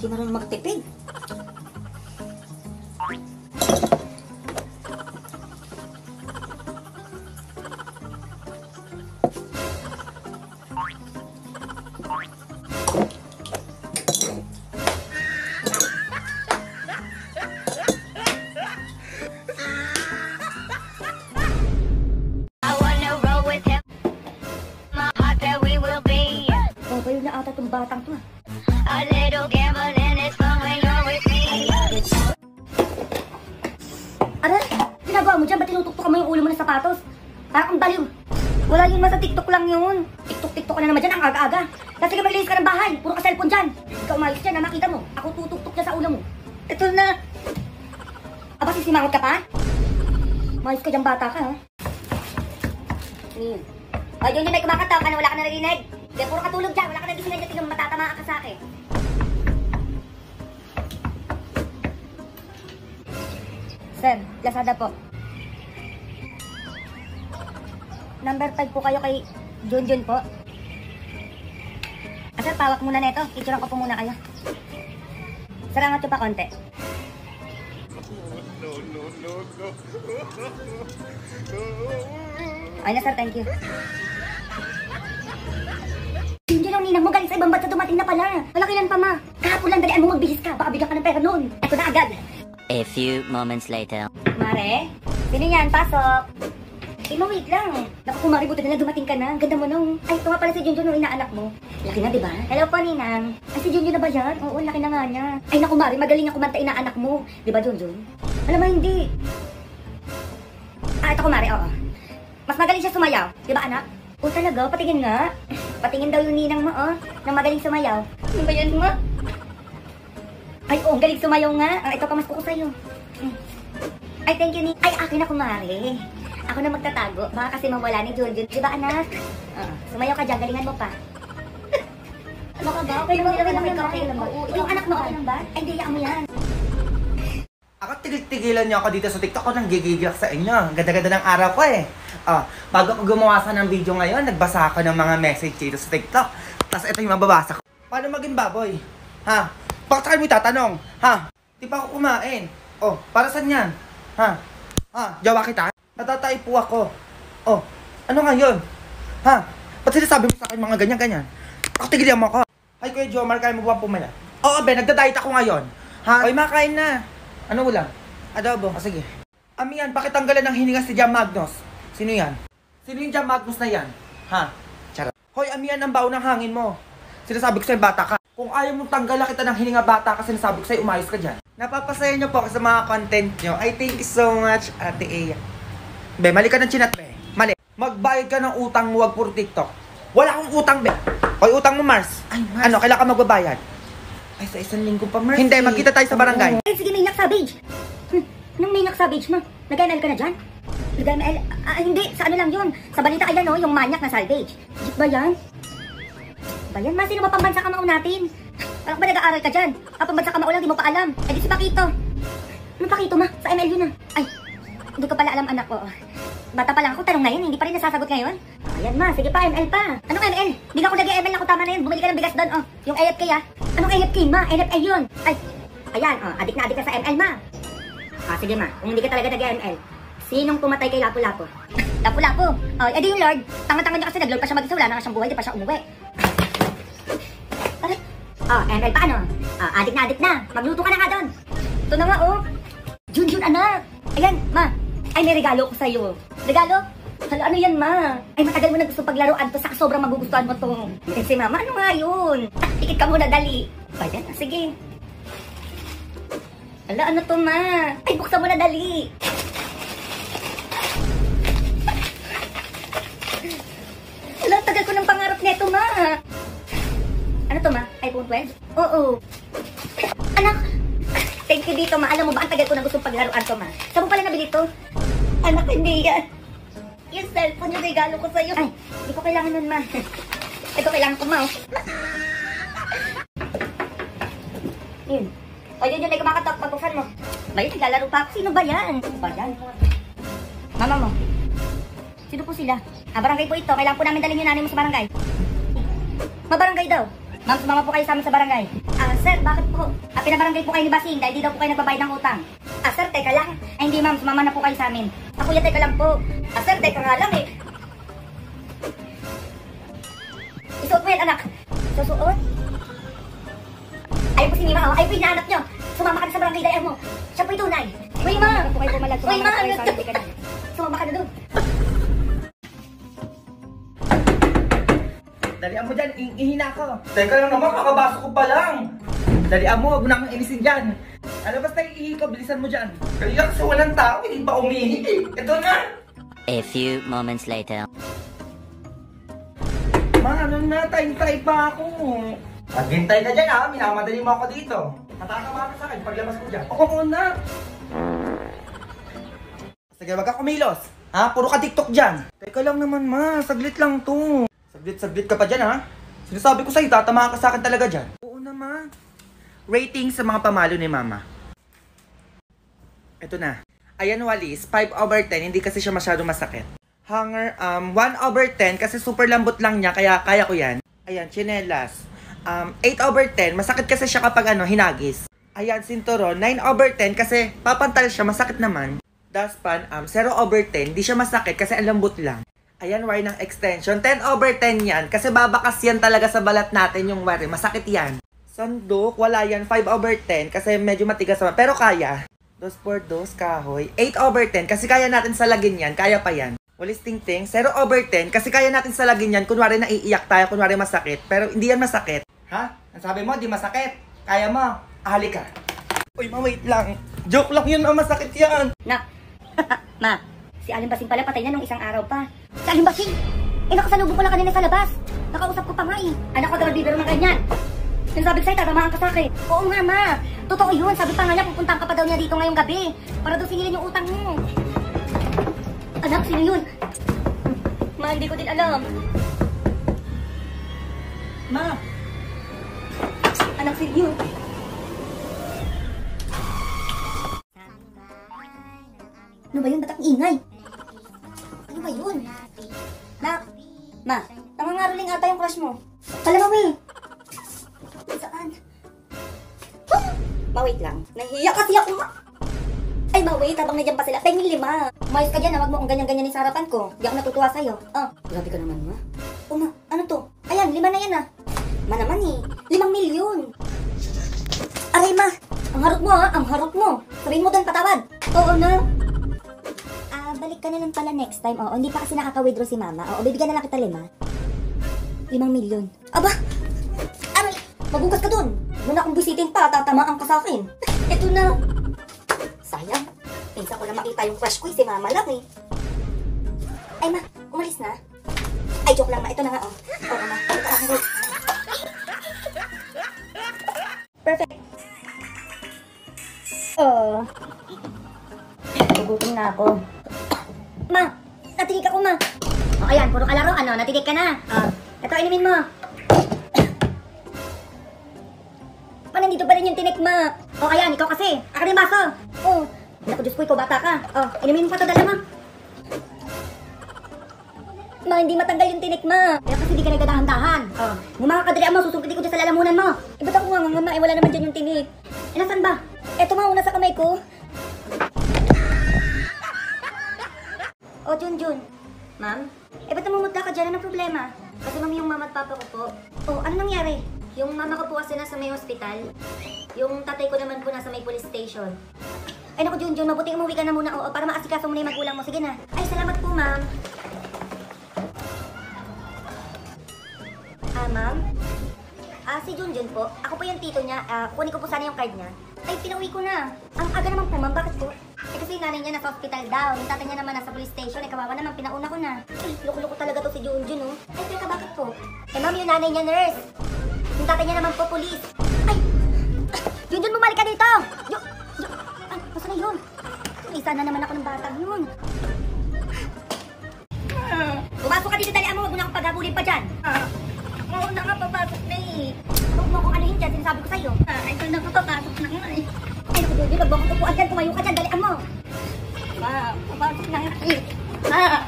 Di marunong magtipid. Babayo na ata itong batang to. A little gambling is fun when you're with me. Aray, ginagawa mo dyan? Ba't tinutuktok mo yung ulo mo ng sapatos? Parang ang baliw. Wala yun, sa TikTok lang yun. TikTok ka na naman dyan, ang aga-aga. Kasi ka maglinis ka ng bahay, puro ka cellphone dyan. Ikaw umayos dyan, na makita mo. Ako tutuktok dyan sa ulo mo. Ito na. Aba, sisimangot ka pa? Mayos ka dyan, bata ka, ha? O, yun may kumakatok, ano, wala ka narinig? Hindi, puro katulog dyan, wala ka nagisingan dyan, tingnan matatamaan ka sa akin. Sir, Lazada po. Number 5 po kayo kay Junjun po. Sir, pawak muna na ito. Picturean ko po muna kayo. Sir, angat nyo pa konti. Ay na sir, thank you. Junjun ang ninang mo, galing sa ibang bansa, dumating na pala. Malakilan pa, ma. Kahapon lang, dalian mo magbihis ka. Baka bigyan ka ng pera noon. Ito na agad. A few moments later. Mare, sino yan? Pasok. Wait lang. Naku, Mare, buti na lang dumating ka na. Ganda mo nung. Ay, ito nga pala si Junjun, yung inaanak mo. Laki na, diba? Hello po, Ninang. Ay, si Junjun na ba yan? Oo, laki na nga niya. Ay, naku, Mare, magaling ang kumanta inaanak mo. Diba, Junjun? Alam mo, hindi. Ito ko, Mare, oo. Mas magaling siya sumayaw. Diba, anak? Oo, talaga? Patingin nga. Patingin daw yung Ninang mo, oh. Nang magaling sumayaw. Ano ba yan, ma? Ay, oo, galing sumayaw nga. Ito, kamas ko sa'yo. Ay, thank you, Ni. Ay, akin ako, Mare. Ako na magtatago. Baka kasi mawala ni Junjun. Diba, anak? Sumayaw ka dyan. Galingan mo pa. Ano ka ba? Okay lang ba? Okay lang ba? Yung anak mo, okay lang ba? Ay, hindi, mo yan. Ako, tigil-tigilan niyo ako dito sa TikTok. Ako nang gigigil sa inyo. Ang ganda-ganda ng araw ko eh. Bago ako gumawa sa ng video ngayon, nagbasa ako ng mga message dito sa TikTok. Tapos ito yung mababasa ko. Paano maging baboy? Ha? Bakit kayo mo tatanong? Ha? Di pa ako kumain. Oh, para saan yan? Ha? Jawa kita? Natatay po ako. Oh, ano nga yun? Ha? Ba't sinasabi mo sa akin mga ganyan-ganyan? Ako, tigilan mo ako. Ay, Kuya Jomar, kaya mo ba pumala? Oo, Ben, nagda-diet ako ngayon. Ha? Oy, makain na. Ano ulam? Adobo. Sige. Amiyan, bakit tanggalan ng hininga si Jam Magnus? Sino yan? Sino yung Jam Magnus na yan? Ha? Charot. Hoy, Amiyan, ang baon ng hangin mo. Sinasabi ko sa'yo, bata ka. Kung ayaw mong tanggalan kita ng hininga, bata ka, sinasabi ko sa'yo, umayos ka dyan. Napapasaya niyo po ako sa mga content niyo. I thank you so much, Ate Eya. Be, mali ka ng chinat, be. Mali. Magbayad ka ng utang mo, wag puro TikTok. Wala akong utang, be. Hoy, utang mo, Mars. Ay, Mars. Ano, kailan ka magbabayad? Ay, sa isang linggo pa, Mars. Hindi, magkita tayo sa barangay. Ay, sige, Maniac Savage. Anong Maniac Savage, ma? Nag-ML ka na dyan? Nag-ML? Hindi, sa ano lang yun. Sa balita ayan, no, yung Maniac na Salvage. Legit ba yan? Ba yan, ma? Sino ba pambansa kamao natin? Parang ba nag-aaral ka dyan? Pambansa kamao lang, di mo pa alam. Eh, di si Pakito. Ano Pakito, ma? Sa ML yun, Ay, hindi ko pala alam, anak ko. Bata pa lang ako, tanong na yan, hindi pa rin nasasagot ngayon. Ayan, ma, sige pa, ML pa. Anong ML? Hindi ka ako nag-ML, ako tama na yun. Bumili ka ng bigas doon, Yung AFK, Anong AFK, ma? NFA yun. Ay, ayan, adik na ka sa ML, ma. Sige, ma, kung hindi ka talaga nag-ML, sinong pumatay kay Lapu-Lapu? Lapu-Lapu? Edi yung Lord, tanga-tanga niya kasi nag-Lord pa siya mag-isa, wala na nga siyang buhay, di pa siya umuwi. ML pa, ano? Adik na. Magluto ka na nga doon. Ito na nga, Junjun, anak. Ayan, ma. Ay, may regalo ko sa'yo. Regalo? Hala, ano yan, ma? Ay, matagal mo na gusto paglaruan to. Saka sobrang magugustuhan mo to. Si mama, ano nga yun? Tikit ka muna, dali. Ayan, sige. Hala, ano to, ma? Ay, buksan mo na, dali. Hala, tagal ko ng pangarap neto, ma. Ano to, ma? iPhone 12? Oo. Anak, thank you dito, ma. Alam mo ba, ang tagal ko na gustong paglaruan to, ma. Saan mo pala nabili to? Anak, hindi yan. Yung cellphone yung regalo ko sa'yo. Ay, hindi ko kailangan nun, ma. Ito kailangan ko, ma. Yun. O, yun ay kumakatok. Pagpuksan mo. Ba yun, naglalaro pa ako. Sino ba yan? Ba yan? Mama mo. Sino po sila? Barangay po ito. Kailangan po namin dalhin yung nanay mo sa barangay. Mabarangay daw. Ma'am, sumama po kayo sa amin sa barangay. sir, bakit po? Pinabarangay po kayo ni Basing dahil di daw po kayo nagbabayad ng utang. Sir, teka lang. Ay, hindi ma'am, sumama na po kayo sa amin. Kuya, teka lang po. Sir, teka nga lang eh. Isuot mo yan, anak. Susuot? Ayun po si Mima, oh. Ayun po yung hinahanap nyo. Sumama ka na sa barangay daya mo. Siya po yung tunay. Uy, ma! Uy, ma! Sumama ka na doon. Dalian mo dyan, ihina ko. Teka lang naman, kakabasok ko pa lang. Dalian mo, wag mo na akong inisin dyan. Ano basta iihi ko, bilisan mo dyan. Kaya kasi walang tao, hindi pa umihi eh. Ito na! A few moments later. Ma, ano na, time-try pa ako. Maghintay ka dyan ha, minamadali mo ako dito. Matatama ka sa akin, paglabas ko dyan. Oo na. Sige, wag ka kumilos. Ha, puro ka TikTok dyan. Teka lang naman ma, saglit lang to. Saglit ka pa dyan ha. Sinasabi ko sa'yo, tatama ka sa akin talaga dyan. Oo na ma. Rating sa mga pamalo ni mama. Ito na. Ayan Walis, 5/10, hindi kasi siya masyado masakit. Hanger, 1/10 kasi super lambot lang niya, kaya kaya ko yan. Ayan, chinelas. 8/10, masakit kasi siya kapag hinagis. Ayan, sinturon, 9/10 kasi papantal siya, masakit naman. Dustpan, 0/10, di siya masakit kasi ang lambot lang. Ayan, wire ng extension, 10/10 yan kasi babakas yan talaga sa balat natin yung wire, masakit yan. Sandok, wala yan, 5/10 kasi medyo matigas naman, pero kaya. 2x2, kahoy, 8/10 kasi kaya natin salagin yan, kaya pa yan. Walis tingting, 0/10 kasi kaya natin salagin yan, kunwari naiiyak tayo, kunwari masakit, pero hindi yan masakit. Ha? Ang sabi mo, di masakit. Kaya mo, ahali ka. Uy, ma, wait lang. Joke lang yun, ma, masakit yan. Nak. Ma, si Aling Basing pala patay na nung isang araw pa. Si Aling Basing? Nakasalubong ko lang kanina sa labas. Nakausap ko pa nga eh. Anak ko daw bibiro ng ganyan. Sinasabi ko sa'yo, tatamaan ka sa akin. Oo nga, ma. Totoo yun. Sabi pa nga niya, pupuntahan ka pa daw niya dito ngayong gabi. Para daw singilin yung utang mo. Anak, sino yun? Ma, hindi ko din alam. Ma. Anak, sino yun? Ano ba yun? Ba't ang ingay? Ano ba yun? Nak! Ma! Nangangaroling ata yung crush mo. Kalamawi! Saan? Ma-wait lang. Nahihiya kasi ako, ma! Ay, ma-wait. Habang nandiyan pa sila. Tingin 5. Umayos ka dyan, ha? Wag mo kung ganyan-ganyan sa harapan ko. Di ako natutuwa sa'yo. Grabe ka naman, ma. O, ma. Ano to? Ayan, 5 na yan, ha? Ma naman, eh. 5 milyon. Aray, ma. Ang harot mo, ha? Ang harot mo. Sabihin mo doon, patawad. Oo na. Balik ka na lang pala next time. Oo, hindi pa kasi nakaka-withdraw si mama. Oo, bibigyan na lang kita 5 milyon. Aba! Aray! Magugas ka dun! Muna akong bisitin pa, tatamaan ka sa akin. Ito na! Sayang. Minsan ko lang makita yung crush ko si mama lang eh. Ay ma, umalis na. Ay, joke lang ma. Ito na nga oh. Oo ma, ito ako. Perfect. Gugutom na ako. Ma, natinig ako, ma. O, ayan, puro kalaro, natinig ka na. Ito, inumin mo. Pa, nandito pa rin yung tinik, ma. O, ayan, ikaw kasi. Akin yung baso. Naku, Diyos ko, ikaw bata ka. Inumin mo pa ito, dala, ma. Ma, hindi matanggal yung tinik, ma. Kaya kasi di ka nagdadahan-dahan. Mumakakadalian mo, susungkitin ko dyan sa lalamunan mo. Ba't ako nga, ma, wala naman dyan yung tinik. Nasaan ba? Eto, ma, una sa kamay ko. O, Junjun. Ma'am? Ba't namumutla ka dyan? Anong problema? Kasi ma'am, yung mama at papa ko po. Ano nangyari? Yung mama ko po kasi nasa may hospital. Yung tatay ko naman po nasa may police station. Ay, naku, Junjun, mabuti umuwi ka na muna. Oo, para maasikaso mo na yung magulang mo. Sige na. Ay, salamat po, ma'am. Ma'am? Si Junjun po. Ako po yung tito niya. Kunin ko po sana yung card niya. Ay, pinauwi ko na. Ang aga naman po, ma'am. Bakit po? Kasi yung nanay niya nasa hospital daw. Yung tatay niya naman nasa police station. Kawawa naman, pinauna ko na. Ay, loko-loko talaga to si Junjun, oh. Ay, teka, bakit po? Ma'am, yung nanay niya nurse. Yung tatay niya naman po police. Ay! Junjun, bumalik ka dito! Masa na yun? Isa na naman ako ng batang yun. Pumasok ka dito, dalian mo. Huwag mo na akong paghabulin pa dyan. Oo na nga, papasok na eh. Huwag mo akong anuhin dyan, sinasabi ko sa'yo. Ay, ito na nga, papasok na nga eh. Ay, naku, Junjun, huwag mo akong tupuan dyan. Tumayo ka dyan, dalian mo. Ma, papasok na nga eh.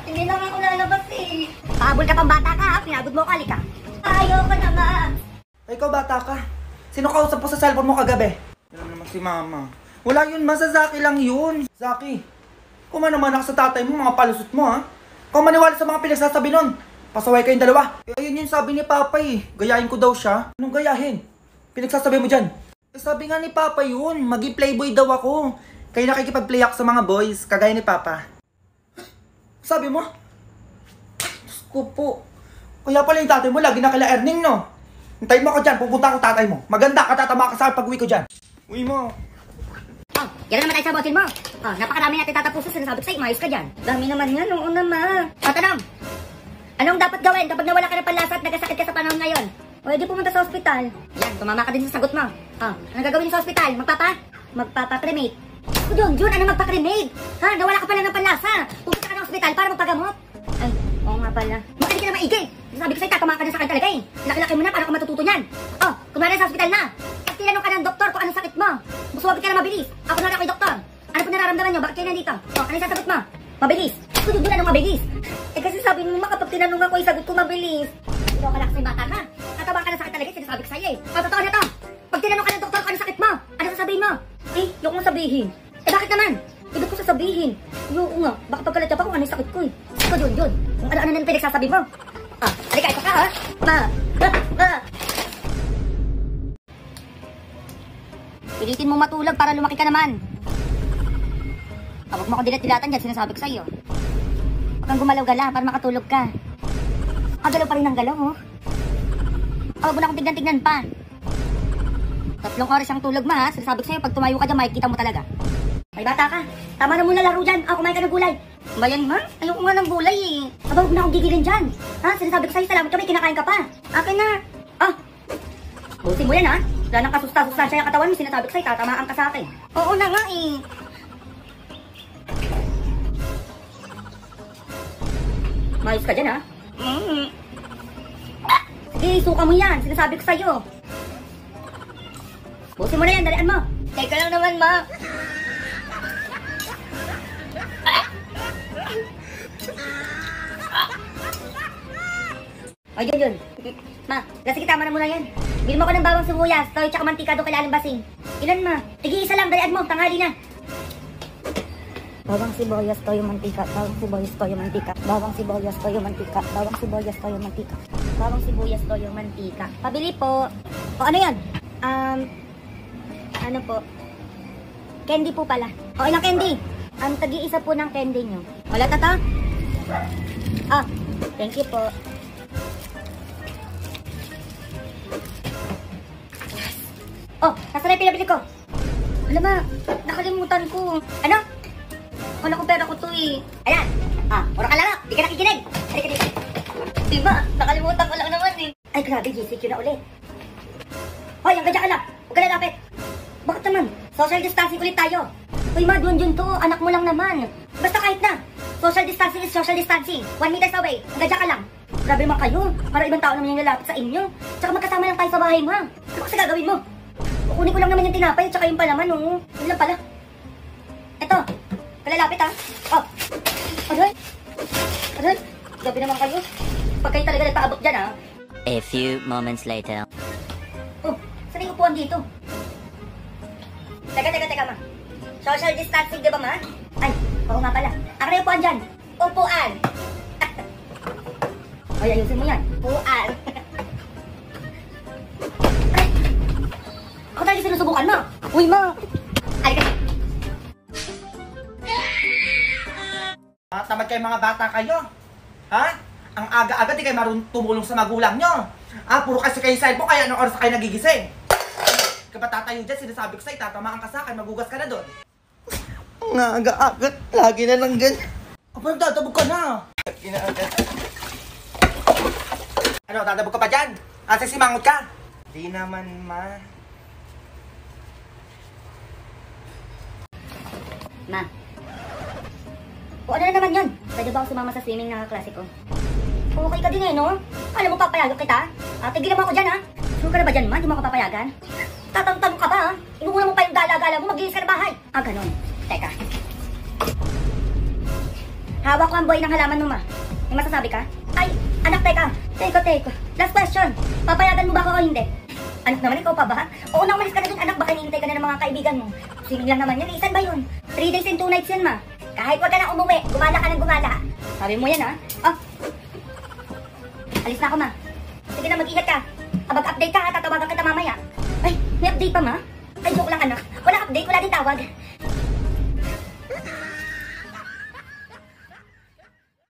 Hindi na nga ako lalabas eh. Pahabol ka pang bata ka ha, pinagod mo ka, halika. Ayoko na, ma. Ay, ikaw bata ka. Sino kausap po sa cellphone mo kagabi? Alam naman si mama. Wala yun, ma. Sa Zaki lang yun. Zaki, kumanaman ako sa tatay mo, mga palusot mo, ha? Kung maniwala sa mga pinagsasabi nun, pasaway kayong dalawa. Eh, ayun yung sabi ni Papa eh. Gayahin ko daw siya. Anong gayahin? Pinagsasabi mo dyan. Eh, sabi nga ni Papa yun, maging playboy daw ako. Kaya nakikipag-play ako sa mga boys, kagaya ni Papa. Sabi mo? Diyos ko po. Kaya pala yung tatay mo, lagi na kila earning, no? Hintayin mo ako dyan, pupunta ako tatay mo. Maganda, katatama ka sa akin pag-uwi ko dyan. Uwi mo. Oh, yan naman tayo sa botin mo. Oh, napakarami natin tatapusin. Sinasabi ko sa'yo, maayos ka dyan. Dami naman yan, oo naman. O, tanong. Anong dapat gawin kapag nawala ka ng panlasa at nagkasakit ka sa panahon ngayon? O, edi pumunta sa ospital. Yan, tumama ka din sa sagot mo. Oh, anong gagawin sa ospital? Magpapa-cremate. O, Jun, ano magpa-cremate? Ha, nawala ka pala ng panlasa. Pupunta ka ng ospital para magpagamot. Ay, oo nga pala. Makinig ka na maigi. Sabi ko sa'yo, tatamaan ka na sa akin talaga eh. Laki-laki mo na, paano ka matututo niyan? Oh, kunwari sa ospital na. At tinanong ka ng doktor kung anong sakit mo. Busuwag ka na mabilis. Ako na ako yung doktor. Ano po nararamdaman nyo? Bakit kayo nandito? Oh, ano yung sasagot mo? Mabilis. Kung doon anong mabilis? Eh kasi sabi mo kapag tinanong ako yung sagot ko mabilis. Hindi ka lang kasi bata ka. Natawa ka na sakit talaga, sinasabi ko sa'yo eh. O, totoo na to. Pag tinanong ka ng doktor kung anong sakit mo, ano sasabihin mo? Eh, yung kong sabihin. Eh, bakit naman? Ibig ko sasabihin. Oo nga, baka pagkalatya pa kung ano yung sakit ko eh. Ikaw, Jun. Kung ano-ano na yung pinagsasabi mo. Ah, halika, ito ka ha. Pilitin mo matulog para lumaki ka naman. Huwag mo ako dilat-dilatan dyan, sinasabi ko sa'yo. Huwag kang gumalaw-gala para makatulog ka. Galaw pa rin ang galaw, oh. Huwag mo na akong tignan-tignan pa. 3 oras ang tulog mo, ha. Sinasabi ko sa'yo, pag tumayo ka dyan, makikita mo talaga. May bata ka. Tama na muna laro dyan. Kumain ka ng gulay. Bayan, ma? Ayoko nga ng gulay, eh. Huwag na akong gigilin dyan. Ha? Sinasabi ko sa'yo, salamat kami, kinakain ka pa. Akin na. Busin mo yan, ha. Wala nang kasusta-sustansya yung katawan mo, sinasabi ko sa'yo, tatamaan ka sa akin. Oo na nga, eh. Mayos ka dyan, ha? Sige, suka mo yan. Sinasabi ko sa'yo. Busin mo na yan, dalian mo. Teka lang naman, ma. Ay, Jun. Ma, sige, tama na muna yan. Bili mo ko ng bawang sibuyas, toy, tsaka mantika doon kay Aling Basing. Ilan, ma? Tig-iisa lang, dalian mo, tanghali na. Bawang sibuyas, toyo, mantika. Bawang sibuyas, toyo, mantika. Bawang sibuyas, toyo, mantika. Bawang sibuyas, toyo, mantika. Bawang sibuyas, toyo, mantika. Pabili po. O, ano yan? Ano po? Candy po pala. O, ilang candy? Tagi-isa po ng candy nyo. Wala tata? Thank you po. Oh, nasa na yung pinabili ko? Alam ma, nakalimutan ko. Ano? Wala ko pera ko to eh. Ayan. Puro ka lang. Di ka nakikinig. Halika dito. Diba? Nakalimutan ko lang naman eh. Ay, grabe. GCQ na ulit. Hoy, ang gadya ka lang. Huwag ka na lapit. Bakit naman? Social distancing ulit tayo. Uy, ma, Jun to. Anak mo lang naman. Basta kahit na. Social distancing is social distancing. 1 meters away. Ang gadya ka lang. Grabe naman kayo. Para ibang tao naman yung lalapit sa inyo. Tsaka magkasama lang tayo sa bahay, ma. Ano kasi gagawin mo? Kukunin ko lang naman yung tinapay, tsaka yung palaman, oh. Yun lang pala. Eto, palalapit, ha. Aray. Gabi naman kayo. Pag kayo talaga nagpaabot dyan, ha. A few moments later. Oh, saan yung upuan dito? Teka, ma. Social distancing, di ba, ma? Ay, oo nga pala. Ako na yung upuan dyan. Upuan. Ay, ayusin mo yan. Upuan. Ako talaga sinusubukan mo. Uy, ma. Ay, kasi. Tamad kayo mga bata kayo. Ha? Ang aga-aga di kayo marunong tumulong sa magulang nyo. Puro kasi kayo cellphone, kaya anong oras kayo nagigising. Kapag tatayo dyan, sinasabi ko sa'yo, tatamaan ka sa akin, magugas ka na doon. Ang aga-aga, lagi na lang ganyan. Parang dadabog ka na. Ano, dadabog ka pa dyan? Kasi simangot ka. Di naman, ma. Ma. O ano na naman yun? Pwede ba ako sumama sa swimming na klase ko? Okay ka din eh, no? Alam mo, papayagan kita? Tigilan mo ako dyan, ha? Sure ka na ba dyan, ma? Di mo ako papayagan? Tatanong ka ba, ha? Inuuna mo pa yung gala-gala mo, maglinis ka na bahay. Ganon. Teka. Hawak ko ang buhay ng halaman mo, ma. May masasabi ka? Ay, anak, teka. Teka. Last question. Papayagan mo ba ako o hindi? Anak naman, ikaw pa ba? Oo na, umalis ka na dun, anak. Baka hinihintay ka na ng mga kaibigan mo. Swimming lang naman yan. Isan ba yun? 3 days and 2 nights yan, ma. Kahit wag ka na umuwi, gumala ka ng gumala. Sabi mo yan, ha? Oh. Alis na ako, ma. Sige na, mag-ingat ka. Mag-update ka, ha? Tatawagan kita mamaya. Ay, may update pa, ma? Ay, joke lang, anak. Wala update, wala din tawag.